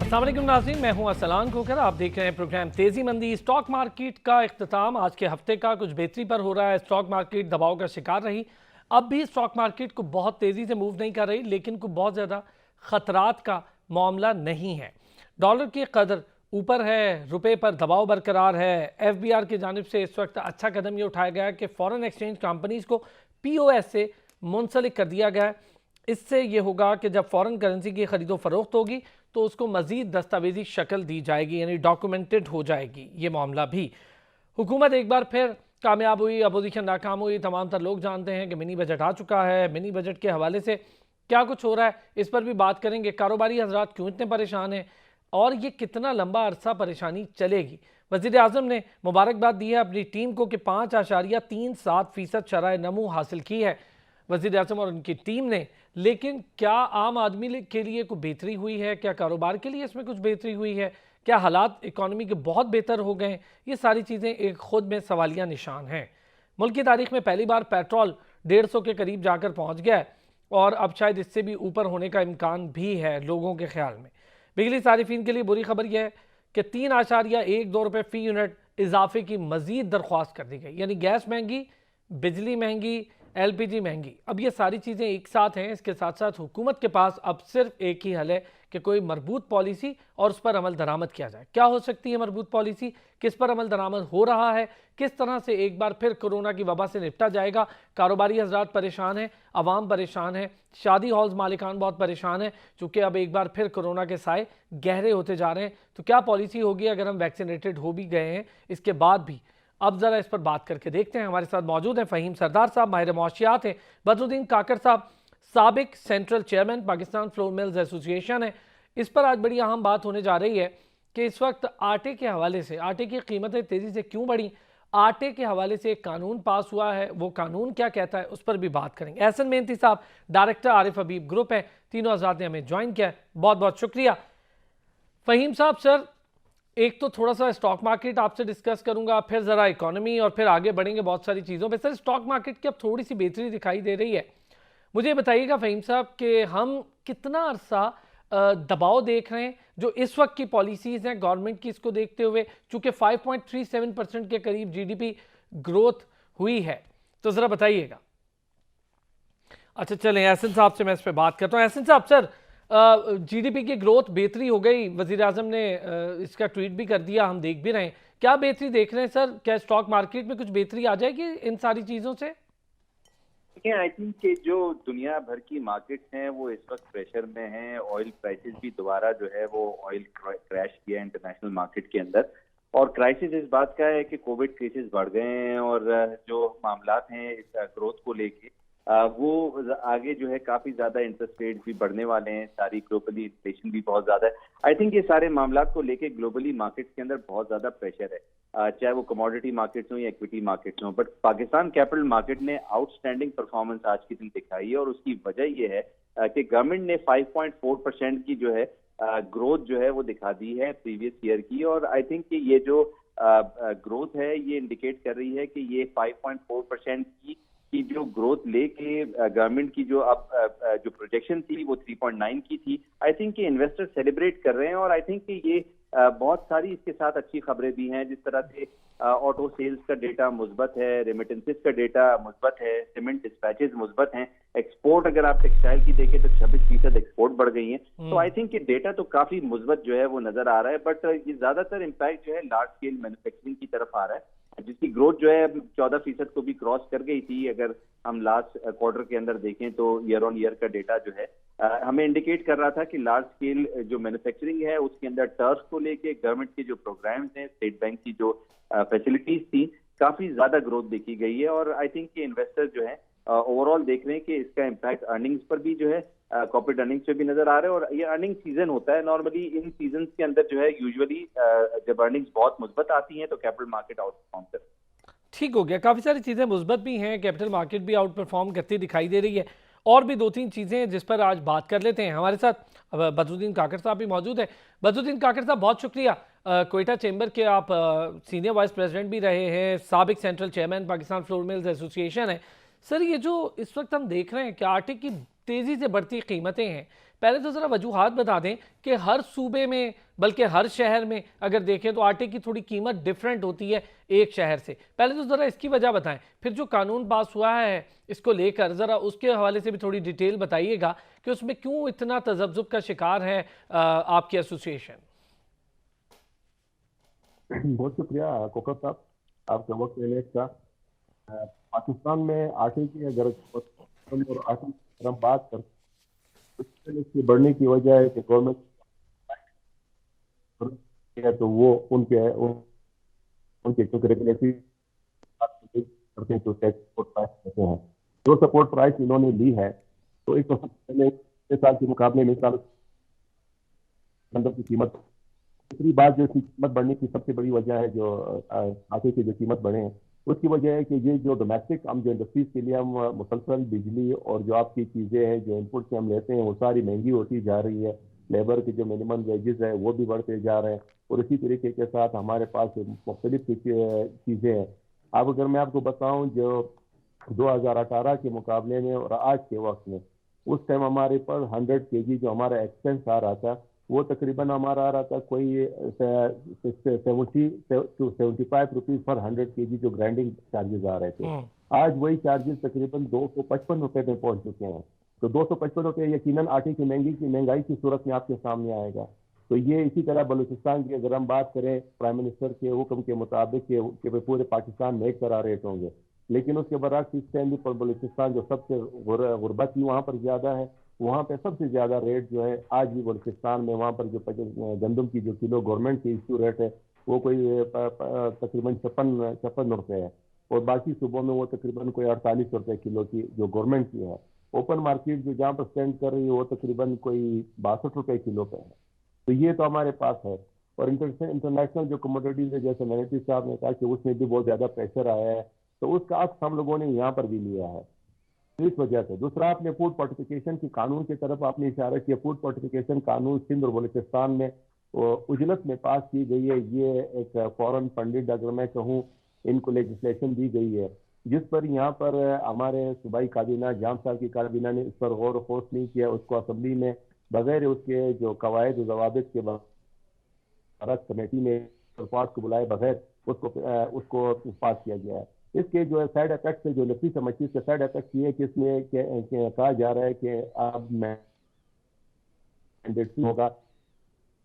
अस्सलाम वालेकुम नाज़रीन, मैं हूं असलान खोकर। आप देख रहे हैं प्रोग्राम तेज़ी मंदी। स्टॉक मार्केट का इख्तिताम आज के हफ्ते का कुछ बेहतरी पर हो रहा है। स्टॉक मार्केट दबाव का शिकार रही। अब भी स्टॉक मार्केट को बहुत तेज़ी से मूव नहीं कर रही, लेकिन को बहुत ज़्यादा ख़तरात का मामला नहीं है। डॉलर की कदर ऊपर है, रुपये पर दबाव बरकरार है। FBR की जानिब से इस वक्त अच्छा कदम ये उठाया गया है कि फ़ॉरेन एक्सचेंज कंपनीज़ को POS से मुंसलिक कर दिया गया है। इससे ये होगा कि जब फ़ॉरेन करेंसी की खरीदो फरोख्त होगी तो उसको मज़ीद दस्तावेजी शक्ल दी जाएगी, यानी डॉक्यूमेंटेड हो जाएगी ये मामला भी। हुकूमत एक बार फिर कामयाब हुई, अपोजिशन नाकाम हुई। तमाम तर लोग जानते हैं कि मिनी बजट आ चुका है। मिनी बजट के हवाले से क्या कुछ हो रहा है इस पर भी बात करेंगे। कारोबारी हजरात क्यों इतने परेशान हैं और ये कितना लंबा अरसा परेशानी चलेगी। वज़ीर आज़म ने मुबारकबाद दी है अपनी टीम को कि 5.37% शरह नमू हासिल की है वज़ीर आज़म और उनकी टीम ने। लेकिन क्या आम आदमी के लिए कोई बेहतरी हुई है? क्या कारोबार के लिए इसमें कुछ बेहतरी हुई है? क्या हालात इकॉनमी के बहुत बेहतर हो गए? ये सारी चीज़ें एक ख़ुद में सवालिया निशान हैं। मुल्क की तारीख में पहली बार पेट्रोल 150 के करीब जाकर पहुँच गया है और अब शायद इससे भी ऊपर होने का इम्कान भी है लोगों के ख्याल में। बिजली सारिफिन के लिए बुरी खबर यह है कि 3.12 रुपये फ़ी यूनिट इजाफे की मज़ीद दरख्वास्त कर दी गई। यानी गैस महंगी, बिजली महंगी, LPG महंगी, अब ये सारी चीज़ें एक साथ हैं। इसके साथ साथ हुकूमत के पास अब सिर्फ एक ही हल है कि कोई मरबूत पॉलिसी और उस पर अमल दरामद किया जाए। क्या हो सकती है मरबूत पॉलिसी? किस पर अमल दरामद हो रहा है? किस तरह से एक बार फिर कोरोना की वबा से निपटा जाएगा? कारोबारी हजरात परेशान हैं, अवाम परेशान है, शादी हॉल्स मालिकान बहुत परेशान है, चूँकि अब एक बार फिर कोरोना के साए गहरे होते जा रहे हैं। तो क्या पॉलिसी होगी अगर हम वैक्सीनेटेड हो भी गए हैं इसके बाद भी? अब ज़रा इस पर बात करके देखते हैं। हमारे साथ मौजूद हैं फ़हीम सरदार साहब, माहिर मौशियात हैं, बदरुद्दीन काकर साहब, साबिक central chairman Pakistan flour mills association है। इस पर आज बड़ी अहम बात होने जा रही है कि इस वक्त आटे के हवाले से, आटे की कीमतें तेज़ी से क्यों बढ़ी, आटे के हवाले से एक कानून पास हुआ है, वो कानून क्या कहता है उस पर भी बात करेंगे। एहसन मेहनती साहब, डायरेक्टर आरिफ हबीब ग्रुप है, तीनों हज़रात ने हमें ज्वाइन किया है, बहुत बहुत शुक्रिया। फ़हीम साहब, सर एक तो थोड़ा सा स्टॉक मार्केट आपसे डिस्कस करूंगा, फिर ज़रा इकोनॉमी और फिर आगे बढ़ेंगे बहुत सारी चीज़ों पे। सर स्टॉक मार्केट की अब थोड़ी सी बेहतरी दिखाई दे रही है। मुझे बताइएगा फ़हीम साहब कि हम कितना अरसा दबाव देख रहे हैं जो इस वक्त की पॉलिसीज़ हैं गवर्नमेंट की, इसको देखते हुए चूँकि 5.37% के करीब GDP ग्रोथ हुई है, तो ज़रा बताइएगा। अच्छा चलें, एहसन साहब से मैं इस पर बात करता हूँ। एहसन साहब, सर GDP की ग्रोथ बेहतरी हो गई, वज़ीर आज़म ने इसका ट्वीट भी कर दिया, हम देख भी रहे हैं। क्या बेहतरी देख रहे हैं सर? क्या स्टॉक मार्केट में कुछ बेहतरी आ जाएगी इन सारी चीज़ों से? देखिए, आई थिंक कि जो दुनिया भर की मार्केट्स हैं वो इस वक्त प्रेशर में हैं। ऑयल प्राइसेस भी दोबारा जो है वो ऑयल क्रैश किया इंटरनेशनल मार्केट के अंदर, और क्राइसिस इस बात का है कि कोविड केसेस बढ़ गए हैं और जो मामलात हैं इस ग्रोथ को लेके वो आगे जो है काफी ज्यादा इंटरेस्ट रेट भी बढ़ने वाले हैं, सारी ग्लोबली इन्फ्लेशन भी बहुत ज्यादा है। आई थिंक ये सारे मामलात को लेके ग्लोबली मार्केट्स के अंदर बहुत ज्यादा प्रेशर है, चाहे वो कमोडिटी मार्केट्स हों या इक्विटी मार्केट्स हों। बट पाकिस्तान कैपिटल मार्केट ने आउटस्टैंडिंग परफॉर्मेंस आज के दिन दिखाई है, और उसकी वजह यह है कि गवर्नमेंट ने 5.4% की जो है ग्रोथ जो है वो दिखा दी है प्रीवियस ईयर की। और आई थिंक कि ये जो ग्रोथ है ये इंडिकेट कर रही है कि ये 5.4% की जो ग्रोथ लेके गवर्नमेंट की जो अब जो प्रोजेक्शन थी वो 3.9 की थी। आई थिंक कि इन्वेस्टर सेलिब्रेट कर रहे हैं, और आई थिंक कि ये बहुत सारी इसके साथ अच्छी खबरें भी हैं, जिस तरह से ऑटो सेल्स का डेटा मुस्बत है, रेमिटेंसेस का डेटा मुस्बत है, सीमेंट डिस्पैचेस मुस्बत हैं, एक्सपोर्ट अगर आप टेक्सटाइल की देखें तो 26% एक्सपोर्ट बढ़ गई हैं। तो आई थिंक कि डेटा तो काफी मुस्बत जो है वो नजर आ रहा है। बट ये ज्यादातर इम्पैक्ट जो है लार्ज स्केल मैन्युफैक्चरिंग की तरफ आ रहा है, जिसकी ग्रोथ जो है 14% को भी क्रॉस कर गई थी। अगर हम लास्ट क्वार्टर के अंदर देखें तो ईयर ऑन ईयर का डेटा जो है हमें इंडिकेट कर रहा था कि लार्ज स्केल जो मैन्युफैक्चरिंग है उसके अंदर टर्फ को लेके गवर्नमेंट के जो प्रोग्राम्स हैं, स्टेट बैंक की जो फैसिलिटीज थी, काफी ज्यादा ग्रोथ देखी गई है। और आई थिंक कि इन्वेस्टर जो है ओवरऑल देख रहे हैं कि इसका इम्पैक्ट अर्निंग्स पर भी जो है कॉर्पोरेट अर्निंग्स पे भी नजर आ रहा है। और ये अर्निंग सीजन होता है नॉर्मली, इन सीजन के अंदर जो है यूजुअली जब अर्निंग्स बहुत मुस्बत आती हैं तो कैपिटल मार्केट आउट परफॉर्म करती है। ठीक हो गया, काफ़ी सारी चीज़ें मुस्बत भी हैं, कैपिटल मार्केट भी आउट परफॉर्म करती दिखाई दे रही है। और भी दो तीन चीज़ें हैं जिस पर आज बात कर लेते हैं। हमारे साथ बदरुद्दीन काकर साहब भी मौजूद है। बदरुद्दीन काकर साहब, बहुत शुक्रिया। कोयटा चैम्बर के आप सीनियर वाइस प्रेसिडेंट भी रहे हैं, साबिक central chairman Pakistan flour mills association है। सर ये जो इस वक्त हम देख रहे हैं कि आटे की तेज़ी से बढ़ती कीमतें हैं, पहले तो ज़रा वजूहात बता दें कि हर सूबे में बल्कि हर शहर में अगर देखें तो आटे की थोड़ी कीमत डिफरेंट होती है एक शहर से। पहले तो ज़रा इसकी वजह बताएं, फिर जो कानून पास हुआ है इसको लेकर ज़रा उसके हवाले से भी थोड़ी डिटेल बताइएगा कि उसमें क्यों इतना तजब्जुब का शिकार है आपकी एसोसिएशन। बहुत शुक्रिया कोकर साहब, आपका वक्त लेने का। पाकिस्तान में आटे की अगर और आटे की अगर हम बात करें तो इसकी बढ़ने की वजह है कि गवर्नमेंट है तो वो उनके क्योंकि रेगुलेटरी करते हैं तो सपोर्ट प्राइस देते हैं। जो सपोर्ट प्राइस इन्होंने ली है तो एक तो सबसे पहले पिछले साल के मुकाबले में इस साल गंदम की कीमत, दूसरी बात जो इसकी कीमत बढ़ने की सबसे बड़ी वजह है जो आटे की जो कीमत बढ़े हैं उसकी वजह है कि ये जो डोमेस्टिक हम जो इंडस्ट्रीज के लिए हम मुसलसल बिजली और जो आपकी चीज़ें हैं जो इनपुट से हम लेते हैं वो सारी महंगी होती जा रही है। लेबर के जो मिनिमम वेजेस है वो भी बढ़ते जा रहे हैं और इसी तरीके के साथ हमारे पास मुख्तलिफ चीज़ें हैं। अब अगर मैं आपको बताऊं जो 2018 के मुकाबले में और आज के वक्त में, उस टाइम हमारे पर 100 केजी जो हमारा एक्सपेंस आ रहा था वो तकरीबन हमारा आ रहा था कोई 70 to 75 रुपीज पर 100 केजी जो ग्राइंडिंग चार्जेस आ रहे थे। आज वही चार्जेस तकरीबन 255 रुपए में पहुंच चुके हैं। तो 255 रुपए यकीनन आटे की महंगाई की सूरत में आपके सामने आएगा। तो ये इसी तरह बलूचिस्तान की अगर हम बात करें प्राइम मिनिस्टर के हुक्म के मुताबिक कि पूरे पाकिस्तान में एक तरह रेट होंगे, लेकिन उसके बरक्स इस टाइम भी बलूचिस्तान जो सबसे गुर्बत ही वहाँ पर ज्यादा है, वहाँ पे सबसे ज्यादा रेट जो है आज भी बलूचिस्तान में वहाँ पर जो गंदम की जो किलो गवर्नमेंट की इशू रेट है वो कोई तकरीबन 56 रुपए है और बाकी सूबों में वो तकरीबन कोई 48 रुपए किलो की जो गवर्नमेंट की है। ओपन मार्केट जो जहाँ पर स्टैंड कर रही है वो तकरीबन कोई 62 रुपए किलो पे है। तो ये तो हमारे पास है। और इंटरनेशनल जो कमोडिटीज है जैसे मैनेटी साहब ने कहा कि उसमें भी बहुत ज्यादा प्रेशर आया है, तो उसका अक्स हम लोगों ने यहाँ पर भी लिया है इस वजह से। दूसरा, आपने फूड फोर्टिफिकेशन की कानून की तरफ आपने इशारा किया। फूड फोर्टिफिकेशन कानून सिंध और बलूचिस्तान में उजलत में पास की गई है। ये एक फॉरेन फंडेड अगर मैं कहूँ इनको लेजिस्लेशन दी गई है जिस पर यहाँ पर हमारे सूबाई काबीना जाम साहब की काबीना ने इस पर गौर व खोज नहीं किया। उसको असम्बली में बगैर उसके जो कवायद जवाबित के कमेटी में पास को बुलाए बगैर उसको पास किया गया है। इसके जो साइड इफेक्ट है जो लकड़ी समझी इसके साइड इफेक्ट ये कि इसमें कहा जा रहा है कि अब मैंडेटरी होगा,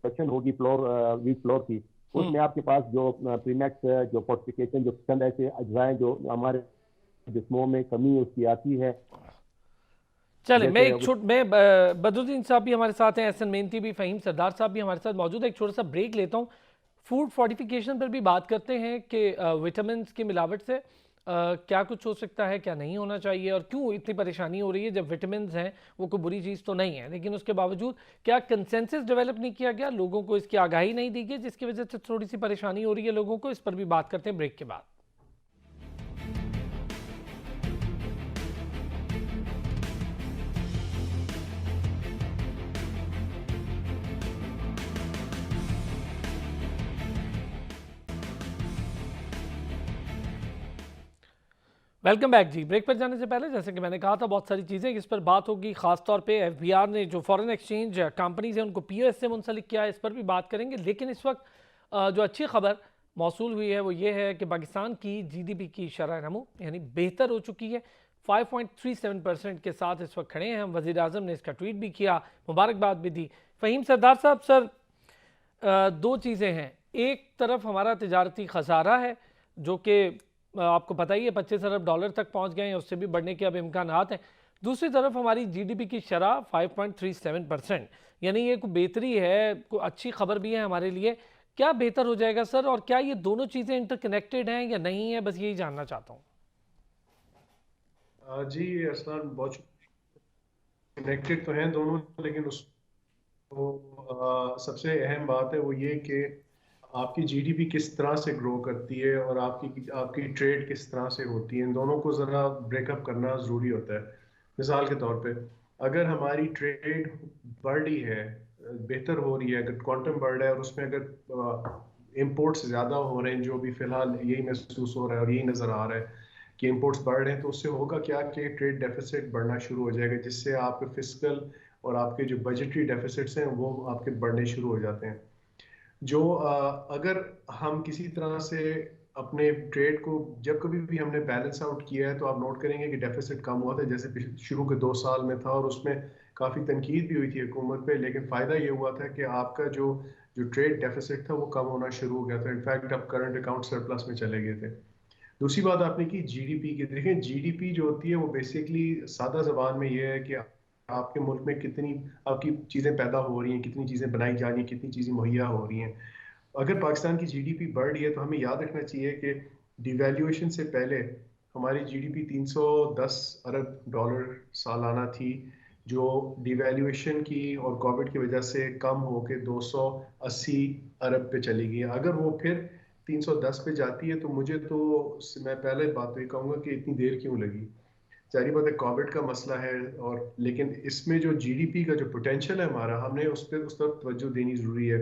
सेक्शन होगी फ्लोर वीट फ्लोर की, उसमें आपके पास जो प्रीमैक्स जो फोर्टिफिकेशन जो चंद ऐसे अजजाएं जो हमारे जिस्मों में कमी उसकी आती है। चले मैं बदरुद्दीन साहब भी हमारे साथ हैं, एहसन मेहनती भी, फ़हीम सरदार साहब भी हमारे साथ मौजूद है। एक छोटा सा ब्रेक लेता हूँ, फूड फोर्टिफिकेशन पर भी बात करते हैं कि विटामिन की मिलावट से क्या कुछ हो सकता है, क्या नहीं होना चाहिए और क्यों इतनी परेशानी हो रही है जब विटामिन हैं वो कोई बुरी चीज़ तो नहीं है, लेकिन उसके बावजूद क्या कंसेंसस डेवलप नहीं किया गया, लोगों को इसकी आगाही नहीं दी गई जिसकी वजह से थोड़ी सी परेशानी हो रही है लोगों को। इस पर भी बात करते हैं ब्रेक के बाद। वेलकम बैक जी। ब्रेक पर जाने से पहले जैसे कि मैंने कहा था बहुत सारी चीज़ें इस पर बात होगी, खासतौर पे एफबीआर ने जो फॉरेन एक्सचेंज कंपनीज हैं उनको पीओएस से मुंसलिक किया है, इस पर भी बात करेंगे। लेकिन इस वक्त जो अच्छी खबर मौसूल हुई है वो ये है कि पाकिस्तान की जीडीपी की शरह नमू यानी बेहतर हो चुकी है, 5.37% के साथ इस वक्त खड़े हैं हम। वज़ीर आज़म ने इसका ट्वीट भी किया, मुबारकबाद भी दी। फ़हीम सरदार साहब, सर दो चीज़ें हैं, एक तरफ हमारा तिजारती खसारा है जो कि आपको पता ही है 25 अरब डॉलर तक पहुंच गए हैं, उससे भी बढ़ने के अब इम्कानात हैं। दूसरी तरफ हमारी जीडीपी की शरह 5.37%, यानी ये कोई बेहतरी है, कोई अच्छी खबर भी है हमारे लिए। क्या बेहतर हो जाएगा सर, और क्या ये दोनों चीज़ें इंटरकनेक्टेड हैं या नहीं है, बस यही जानना चाहता हूँ। जी अरसलान, बहुत कनेक्टेड तो हैं दोनों, लेकिन उस सबसे अहम बात है वो ये कि आपकी जीडीपी किस तरह से ग्रो करती है और आपकी ट्रेड किस तरह से होती है। इन दोनों को ज़रा ब्रेकअप करना ज़रूरी होता है। मिसाल के तौर पे अगर हमारी ट्रेड बढ़ रही है, बेहतर हो रही है, अगर क्वांटम बढ़ रहा है और उसमें अगर इंपोर्ट्स ज़्यादा हो रहे हैं, जो भी फ़िलहाल यही महसूस हो रहा है और यही नज़र आ रहा है कि इंपोर्ट्स बढ़ रहे हैं, तो उससे होगा क्या कि ट्रेड डेफिसिट बढ़ना शुरू हो जाएगा, जिससे आपके फिस्कल और आपके जो बजटरी डेफिसिट्स हैं वो आपके बढ़ने शुरू हो जाते हैं। जो अगर हम किसी तरह से अपने ट्रेड को जब कभी भी हमने बैलेंस आउट किया है तो आप नोट करेंगे कि डेफिसिट कम हुआ था, जैसे शुरू के 2 साल में था और उसमें काफ़ी तनकीद भी हुई थी हुकूमत पे, लेकिन फ़ायदा ये हुआ था कि आपका जो जो ट्रेड डेफिसिट था वो कम होना शुरू हो गया था। इनफैक्ट आप करंट अकाउंट सरप्लस में चले गए थे। दूसरी बात आपने की जीडीपी की। देखें जीडीपी जो होती है वो बेसिकली सादा जबान में ये है कि आपके मुल्क में कितनी आपकी चीज़ें पैदा हो रही हैं, कितनी चीज़ें बनाई जा रही हैं, कितनी चीज़ें मुहैया हो रही हैं। अगर पाकिस्तान की जीडीपी बढ़ रही है तो हमें याद रखना चाहिए कि डिवैल्यूएशन से पहले हमारी जीडीपी 310 अरब डॉलर सालाना थी, जो डिवैल्यूएशन की और कोविड की वजह से कम होकर 280 अरब पे चली गई। अगर वो फिर 310 पे जाती है तो मैं पहले बात तो ये कहूँगा कि इतनी देर क्यों लगी। सारी बात है कोविड का मसला है, और लेकिन इसमें जो जीडीपी का जो पोटेंशियल है हमारा, हमने उस पर तवज्जो देनी ज़रूरी है।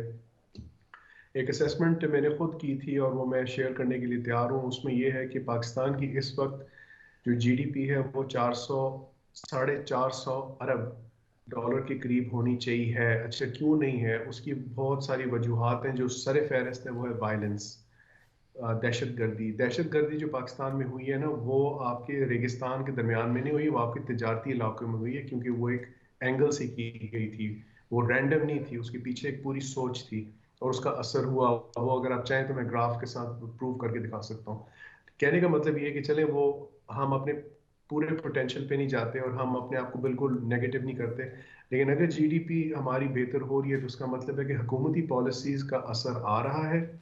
एक असेसमेंट मैंने खुद की थी और वो मैं शेयर करने के लिए तैयार हूँ। उसमें ये है कि पाकिस्तान की इस वक्त जो जीडीपी है वो 400 अरब डॉलर के करीब होनी चाहिए है। अच्छा क्यों नहीं है, उसकी बहुत सारी वजूहात हैं। जो सर फहरिस्त है वो है वायलेंस, दहशत गर्दी जो पाकिस्तान में हुई है ना, वो आपके रेगिस्तान के दरमियान में नहीं हुई, वो आपके तिजारती इलाकों में हुई है, क्योंकि वो एक एंगल से की गई थी, वो रैंडम नहीं थी, उसके पीछे एक पूरी सोच थी और उसका असर हुआ। वो अगर आप चाहें तो मैं ग्राफ के साथ प्रूव करके दिखा सकता हूँ। कहने का मतलब ये है कि चले वो हम अपने पूरे पोटेंशियल पे नहीं जाते और हम अपने आप को बिल्कुल नेगेटिव नहीं करते, लेकिन अगर जीडीपी हमारी बेहतर हो रही है तो उसका मतलब है कि हुकूमती पॉलिसीज़ का असर आ रहा है।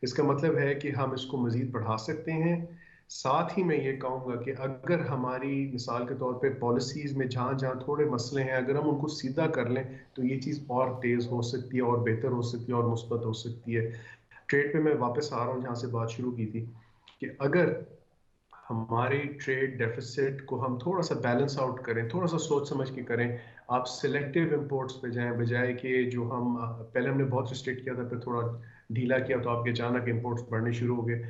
इसका मतलब है कि हम इसको मज़ीद बढ़ा सकते हैं। साथ ही मैं ये कहूँगा कि अगर हमारी मिसाल के तौर पे पॉलिसीज़ में जहाँ जहाँ थोड़े मसले हैं, अगर हम उनको सीधा कर लें तो ये चीज़ और तेज़ हो सकती है और बेहतर हो सकती है और मुस्बत हो सकती है। ट्रेड पे मैं वापस आ रहा हूँ जहाँ से बात शुरू की थी, कि अगर हमारे ट्रेड डेफिसिट को हम थोड़ा सा बैलेंस आउट करें, थोड़ा सा सोच समझ के करें, आप सिलेक्टिव इंपोर्ट्स पे जाएं, बजाय कि जो हम पहले हमने बहुत रिस्ट्रिक्ट किया था, फिर थोड़ा ढीला किया तो आपके अचानक इंपोर्ट्स बढ़ने शुरू हो गए।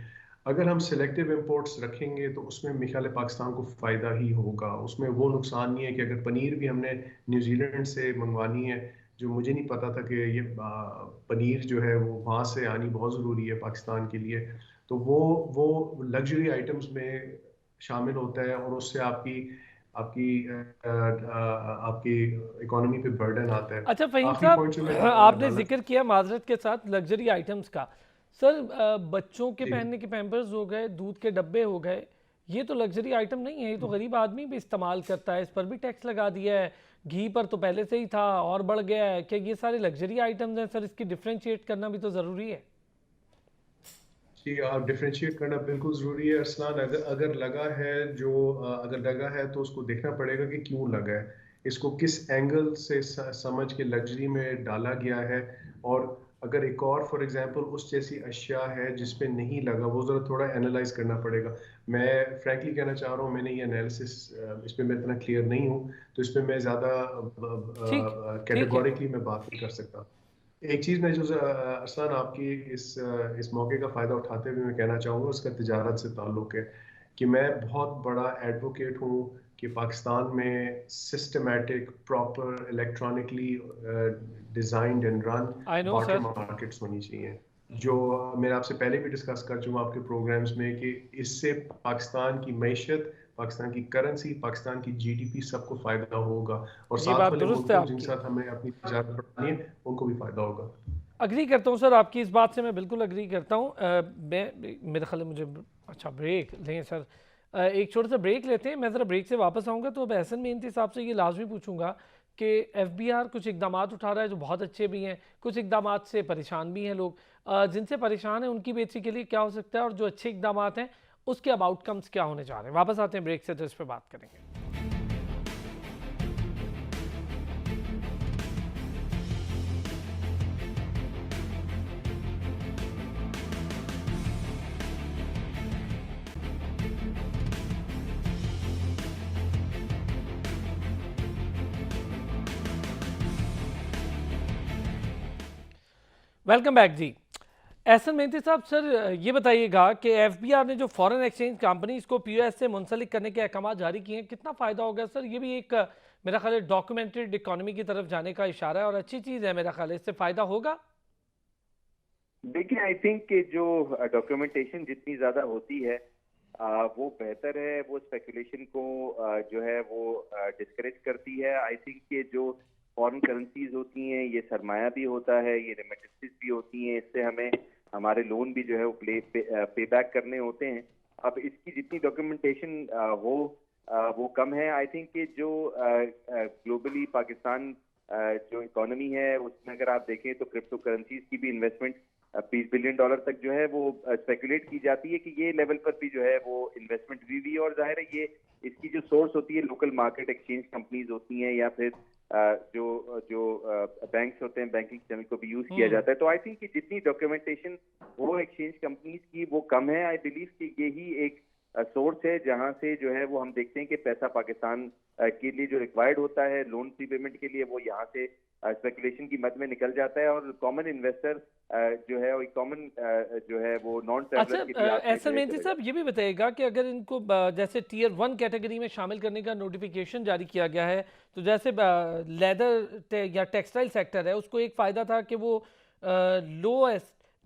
अगर हम सिलेक्टिव इंपोर्ट्स रखेंगे तो उसमें मेरे ख्याल है पाकिस्तान को फ़ायदा ही होगा। उसमें वो नुकसान नहीं है कि अगर पनीर भी हमने न्यूजीलैंड से मंगवानी है, जो मुझे नहीं पता था कि ये पनीर जो है वो वहाँ से आनी बहुत ज़रूरी है पाकिस्तान के लिए, तो वो लग्जरी आइटम्स में शामिल होता है और उससे आपकी आपकी आपकी इकोनॉमी पे बर्डन आता है। अच्छा फ़हीम आखिरी पॉइंट जो साहब, मैं आपने डालना, जिक्र किया माजरत के साथ लग्जरी आइटम्स का। सर बच्चों के जी पहनने के पैम्पर्स हो गए, दूध के डब्बे हो गए, ये तो लग्जरी आइटम नहीं है, ये तो गरीब आदमी भी इस्तेमाल करता है, इस पर भी टैक्स लगा दिया है। घी पर तो पहले से ही था और बढ़ गया है। क्या ये सारे लग्जरी आइटम्स हैं सर? इसकी डिफ्रेंशिएट करना भी तो ज़रूरी है। जी, आप डिफरेंशिएट करना बिल्कुल ज़रूरी है अरसलान। अगर लगा है तो उसको देखना पड़ेगा कि क्यों लगा है, इसको किस एंगल से समझ के लग्जरी में डाला गया है। और अगर एक और फॉर एग्जांपल उस जैसी अशिया है जिस पे नहीं लगा, वो ज़रा थोड़ा एनालाइज करना पड़ेगा। मैं फ्रैंकली कहना चाह रहा हूँ, मैंने ये एनालिसिस इस पे मैं इतना क्लियर नहीं हूँ, तो इस पे मैं ज़्यादा ठीक, ठीक है। कैटेगोरिकली मैं बात नहीं कर सकता। एक चीज़ मैं जो अरसलान आपकी इस मौके का फ़ायदा उठाते हुए मैं कहना चाहूँगा, उसका तिजारत से ताल्लुक़ है कि मैं बहुत बड़ा एडवोकेट हूँ कि पाकिस्तान में systematic proper electronically designed and run I know barter sir. Markets होनी चाहिए। जो मैं आपसे पहले भी डिस्कस कर चुका आपके प्रोग्राम्स में कि इससे पाकिस्तान की मईशत, पाकिस्तान की करेंसी, पाकिस्तान की जीडीपी सबको फ़ायदा होगा, और ये साथ बात वाले दुरुस्त है मुल्कों जिनके आपकी। साथ हमें अपनी तजारत बढ़ानी है उनको भी फ़ायदा होगा। अग्री करता हूँ सर, आपकी इस बात से मैं बिल्कुल अग्री करता हूँ। मैं मेरे ख्याल में मुझे अच्छा ब्रेक लें सर। एक छोटा सा ब्रेक लेते हैं, मैं ज़रा ब्रेक से वापस आऊँगा तो अब एहसन मेहनती साहब से ये लाजमी पूछूंगा कि एफबीआर कुछ इकदाम उठा रहा है जो बहुत अच्छे भी हैं, कुछ इकदाम से परेशान भी हैं लोग। जिनसे परेशान हैं उनकी बेसिकली क्या हो सकता है, और जो अच्छे इकदाम हैं उसके अब आउटकम्स क्या होने जा रहे हैं। वापस आते हैं ब्रेक से तो इस पर बात करेंगे। वेलकम बैक जी। एहसन मेहती साहब, सर ये बताइएगा कि एफबीआर ने जो फॉरेन एक्सचेंज कंपनीज को पीओएस से मुंसलिक करने के अहकाम जारी किए हैं, कितना फ़ायदा होगा सर? ये भी एक मेरा ख्याल है डॉक्यूमेंटेड इकोनॉमी की तरफ जाने का इशारा है और अच्छी चीज़ है मेरा ख्याल है। इससे फ़ायदा होगा? देखिए, आई थिंक कि जो डॉक्यूमेंटेशन जितनी ज्यादा होती है वो बेहतर है। वो स्पेकुलेशन को जो है वो डिस्करेज करती है। आई थिंक कि जो फॉरेन करेंसीज होती हैं, ये सरमाया भी होता है, ये रेमिटेंसेस भी होती हैं, इससे हमें हमारे लोन भी जो है वो पे बैक करने होते हैं। अब इसकी जितनी डॉक्यूमेंटेशन हो वो कम है। आई थिंक कि जो ग्लोबली पाकिस्तान जो इकोनॉमी है उसमें अगर आप देखें तो क्रिप्टो करेंसीज की भी इन्वेस्टमेंट $20 बिलियन तक जो है वो स्पेकुलेट की जाती है कि ये लेवल पर भी जो है वो इन्वेस्टमेंट हुई और जाहिर है ये इसकी जो सोर्स होती है लोकल मार्केट एक्सचेंज कंपनीज होती हैं या फिर जो जो बैंक्स होते हैं, बैंकिंग चैनल को भी यूज किया जाता है। तो आई थिंक कि जितनी डॉक्यूमेंटेशन वो एक्सचेंज कंपनीज की वो कम है। आई बिलीव कि यही एक सोर्स है जहां से जो है वो हम देखते हैं कि पैसा पाकिस्तान के लिए जो रिक्वायर्ड होता है लोन प्रीपेमेंट के लिए, वो यहाँ से स्पेकुलेशन की मद में निकल जाता है और कॉमन इन्वेस्टर जो है वो कॉमन जो है वो नॉन ट्रैवलर की अच्छा, एहसन मेहती साहब ये भी बताइएगा कि अगर इनको जैसे टियर 1 कैटेगरी में शामिल करने का नोटिफिकेशन जारी किया गया है, तो जैसे लेदर या टेक्सटाइल सेक्टर है उसको एक फ़ायदा था कि वो लो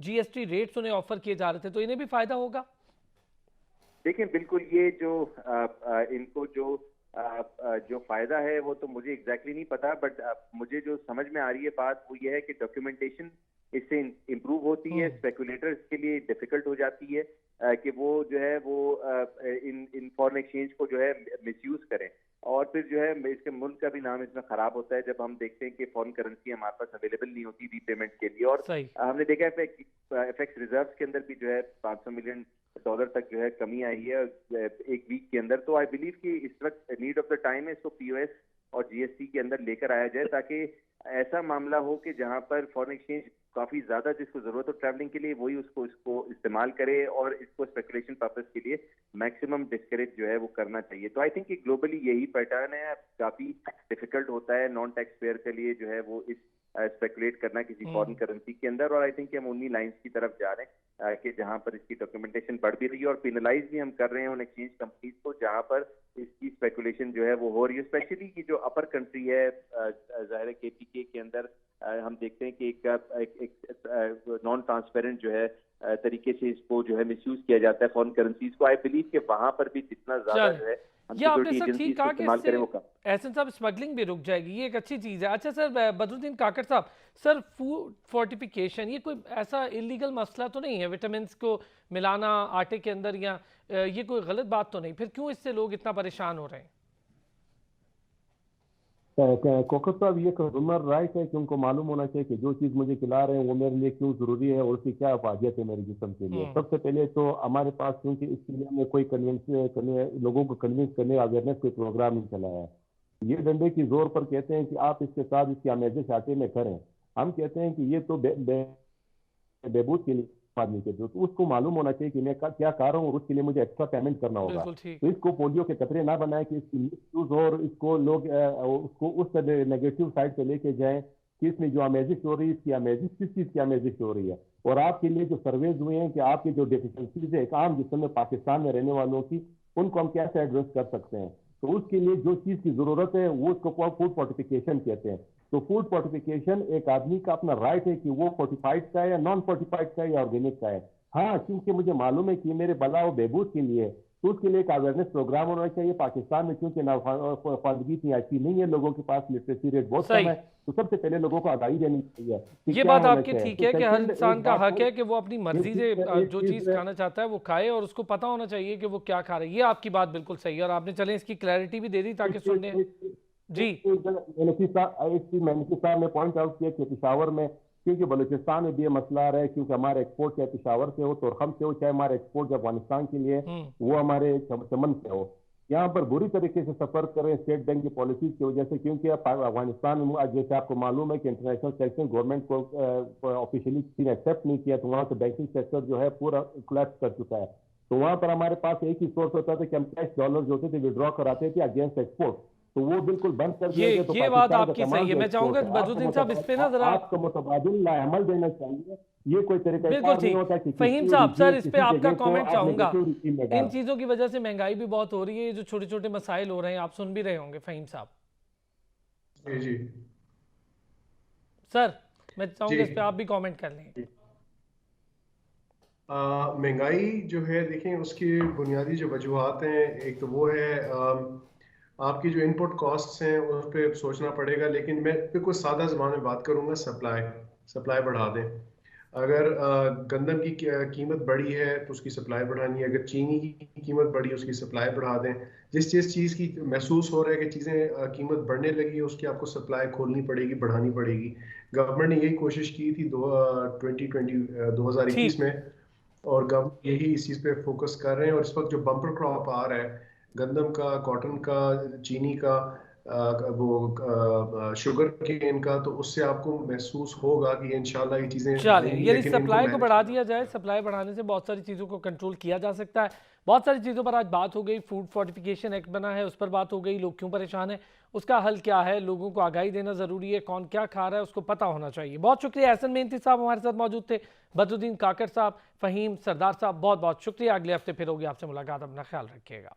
जीएसटी रेट्स उन्हें ऑफर किए जा रहे थे, तो इन्हें भी फ़ायदा होगा? देखिए, बिल्कुल ये जो इनको जो फायदा है वो तो मुझे एग्जैक्टली नहीं पता, बट मुझे जो समझ में आ रही है बात वो ये है कि डॉक्यूमेंटेशन इससे इम्प्रूव होती है। स्पेकुलेटर्स के लिए डिफिकल्ट हो जाती है कि वो जो है वो इन फॉरेन एक्सचेंज को जो है मिसयूज करें और फिर जो है इसके मुल्क का भी नाम इसमें खराब होता है जब हम देखते हैं कि फॉरेन करेंसी हमारे पास अवेलेबल नहीं होती रीपेमेंट के लिए। और हमने देखा है एफएक्स रिजर्व्स के अंदर भी जो है $500 मिलियन तक जो है कमी आई है एक वीक के अंदर। तो आई बिलीव कि इस वक्त नीड ऑफ द टाइम है इसको पीओएस और जीएसटी के अंदर लेकर आया जाए ताकि ऐसा मामला हो कि जहां पर फॉरेन एक्सचेंज काफी ज्यादा जिसको जरूरत हो ट्रैवलिंग के लिए वही उसको इस्तेमाल करे और इसको स्पेकुलेशन पर्पस के लिए मैक्सिमम डिस्करेज जो है वो करना चाहिए। तो आई थिंक कि ग्लोबली यही पैटर्न है। काफी डिफिकल्ट होता है नॉन टैक्स पेयर के लिए जो है वो इस स्पेकुलेट करना किसी फॉरेन करेंसी के अंदर। और आई थिंक हम उन्हीं लाइंस की तरफ जा रहे हैं कि जहां पर इसकी डॉक्यूमेंटेशन बढ़ भी रही है और पेनलाइज भी हम कर रहे हैं उन एक्सचेंज कंपनीज को जहां पर इसकी स्पेकुलेशन जो है वो हो रही है। स्पेशली की जो अपर कंट्री है जाहिर है केपीके के अंदर हम देखते हैं कि एक नॉन ट्रांसपेरेंट जो है तरीके से इसको जो है मिसयूज किया जाता है फॉरेन करेंसीज को। आई बिलीव कि वहां पर भी जितना ज्यादा जो है ये आपने सर ठीक कहा कि एहसन साहब स्मगलिंग भी रुक जाएगी, ये एक अच्छी चीज़ है। अच्छा सर बदरुद्दीन काकड़ साहब, सर फूड फोर्टिफिकेशन ये कोई ऐसा इलीगल मसला तो नहीं है? विटामिन को मिलाना आटे के अंदर या ये कोई गलत बात तो नहीं? फिर क्यों इससे लोग इतना परेशान हो रहे हैं? कोकर साहब, ये कंज्यूमर राइट है कि उनको मालूम होना चाहिए कि जो चीज़ मुझे खिला रहे हैं वो मेरे लिए क्यों ज़रूरी है और उसकी क्या अफादियत है मेरे जिस्म के लिए। सबसे पहले तो हमारे पास क्योंकि इसके लिए हमें कोई लोगों को कन्विंस करने अवेयरनेस कोई प्रोग्राम नहीं चलाया है। ये डंडे की जोर पर कहते हैं कि आप इसके साथ इसकी आमेजिश आटे में करें। हम कहते हैं कि ये तो बेबूत के लिए आदमी के तो उसको मालूम होना चाहिए कि मैं क्या कर रहा हूँ और उसके लिए मुझे एक्स्ट्रा पेमेंट करना होगा। तो इसको पोलियो के कतरे ना बनाए कि इसकी मिसयूज हो और इसको लोग उसको उस नेगेटिव साइड पे लेके जाएं कि इसमें जो अमेजिश हो रही है इसकी अमेजिश किस चीज की अमेजिश हो रही है। और आपके लिए जो सर्वेज हुए हैं कि आपकी जो डिफिकल्टीज है एक आम जिसम में पाकिस्तान में रहने वालों की, उनको हम कैसे एड्रेस कर सकते हैं। तो उसके लिए जो चीज की जरूरत है वो उसको फूड फोर्टिफिकेशन कहते हैं। तो फूड फोर्टिफिकेशन एक आदमी का अपना राइट है कि वो फोर्टिफाइड का है या नॉन फोर्टिफाइड का है या ऑर्गेनिक का है। हाँ, क्योंकि मुझे मालूम है कि मेरे भला और बहबूद के लिए, तो उसके लिए एक अवेयरनेस प्रोग्राम होना चाहिए। पाकिस्तान में क्योंकि नाफादगी इतनी अच्छी नहीं है, लोगों के पास लिटरेसी रेट बहुत कम है, तो सबसे पहले लोगों को आगाही देनी चाहिए। ये बात आपकी ठीक है कि हर इंसान का हक है कि वो अपनी मर्जी से जो चीज खाना चाहता है वो खाए और उसको पता होना चाहिए कि वो क्या खा रहा है। ये आपकी बात बिल्कुल सही है और आपने चले इसकी क्लैरिटी भी दे दी ताकि सुनने जी। मैनेजी साहब ने पॉइंट आउट किया कि पेशावर में, क्योंकि बलूचिस्तान में भी ये मसला आ रहा है, क्योंकि हमारे एक्सपोर्ट चाहे पेशावर से हो, तोरखम से हो, चाहे हमारे एक्सपोर्ट अफगानिस्तान के लिए वो हमारे चमन से हो, यहाँ पर बुरी तरीके से सफर करें स्टेट बैंक की पॉलिसी की वजह से। क्योंकि अफगानिस्तान में जैसे आपको मालूम है कि इंटरनेशनल सैंक्शन गवर्नमेंट को ऑफिशियली किसी ने एक्सेप्ट नहीं किया, तो वहाँ से बैंकिंग सेक्टर जो है पूरा कोलैप्स कर चुका है। तो वहाँ पर हमारे पास एक ही सोर्स होता था कि हम कैश डॉलर जो होते थे विड्रॉ कराते थे अगेंस्ट एक्सपोर्ट। तो वो बिल्कुल बंद कर ये दिया गया। तो ये बात पाकिस्तान का आपकी तमाम सही है। जो मैं चाहूंगा एक्सपोर्ट है, बदरुद्दीन साहब इस पे ना जरा आपको मुतबादिल लाअमल देना चाहिए। ये कोई बिल्कुल तरीकाकार नहीं ठीक। होता कि फहीम किसी साहब सर, regime, इस पे किसी आपका जगह को कमेंट आप चाहूंगा। नेगेटिव regime में इन डाल। चीजों की वजह से महंगाई भी बहुत हो रही है, ये जो छोटे छोटे मसाइल हो रहे हैं, आप सुन भी रहे होंगे फहीम साहब। जी जी सर मैं जी। चाहूंगा इस पे आप भी कमेंट कर लें। महंगाई जो है देखें, उसकी बुनियादी जो वजूहात हैं, एक तो वो है आपकी जो इनपुट कॉस्ट्स हैं उस पर सोचना पड़ेगा। लेकिन मैं बिल्कुल सादा ज़बान में बात करूंगा, सप्लाई सप्लाई बढ़ा दें। अगर गंदम की कीमत बढ़ी है तो उसकी सप्लाई बढ़ानी है। अगर चीनी की कीमत बढ़ी है उसकी सप्लाई बढ़ा दें। जिस चीज़ की महसूस हो रहा है कि चीज़ें कीमत बढ़ने लगी है, उसकी आपको सप्लाई खोलनी पड़ेगी, बढ़ानी पड़ेगी। गवर्नमेंट ने यही कोशिश की थी 2021 ठीक। में, और गवर्नमेंट यही इस चीज़ पे फोकस कर रहे हैं। और इस वक्त जो बम्पर क्रॉप आ रहा है, गंदम का, कॉटन का, चीनी का, वो शुगर केन का, तो उससे आपको महसूस होगा कि इंशाल्लाह ये चीज़ें चलिए, आएंगी, यदि लेकिन इनको सप्लाई को मैनेज बढ़ा करना। दिया जाए, सप्लाई बढ़ाने से बहुत सारी चीज़ों को कंट्रोल किया जा सकता है। बहुत सारी चीज़ों पर आज बात हो गई। फूड फोर्टिफिकेशन एक्ट बना है, उस पर बात हो गई। लोग क्यों परेशान हैं, उसका हल क्या है, लोगों को आगाही देना ज़रूरी है, कौन क्या खा रहा है उसको पता होना चाहिए। बहुत शुक्रिया। एहसन मेहनती साहब हमारे साथ मौजूद थे, बदरुद्दीन काकड़ साहब, फ़हीम सरदार साहब, बहुत बहुत शुक्रिया। अगले हफ्ते फिर होगी आपसे मुलाकात। अपना ख्याल रखिएगा।